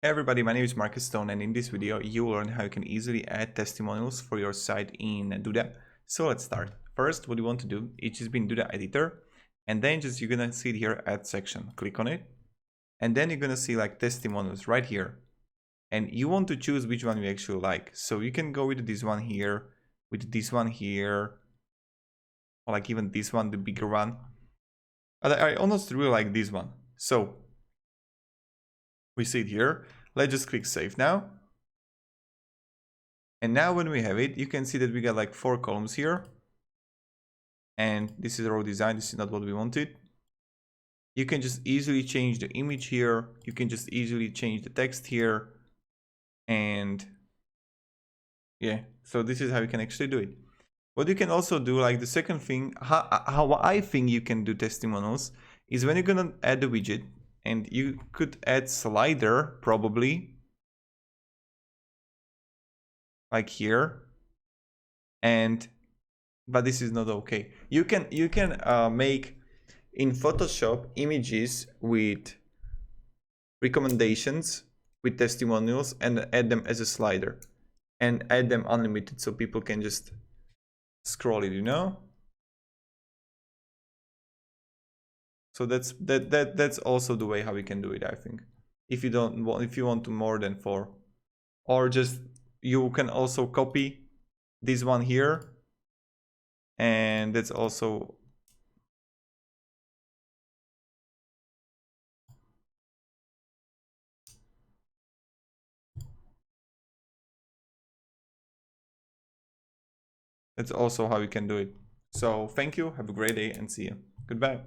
Hey everybody, my name is Marcus Stone, and in this video you will learn how you can easily add testimonials for your site in Duda. So let's start. First, what you want to do is just be in Duda editor, and then you're gonna see it here add section. Click on it, and then you're gonna see like testimonials right here, and you want to choose which one you actually like. So you can go with this one here, with this one here, or like even this one, the bigger one. But I honestly really like this one. So we see it here. Let's just click save now. And now when we have it, you can see that we got like 4 columns here. And this is raw design. This is not what we wanted. You can just easily change the image here. You can just easily change the text here. And yeah, so this is how you can actually do it. What you can also do, like the second thing, how I think you can do testimonials is when you're gonna add the widget, and you could add slider probably like here, but this is not okay. You can make in Photoshop images with recommendations, with testimonials, and add them as a slider, and add them unlimited so people can just scroll it, you know. So that's also the way how we can do it, I think. If you want to more than 4, or just you can also copy this one here, and that's also how you can do it. So thank you, have a great day, and see you. Goodbye.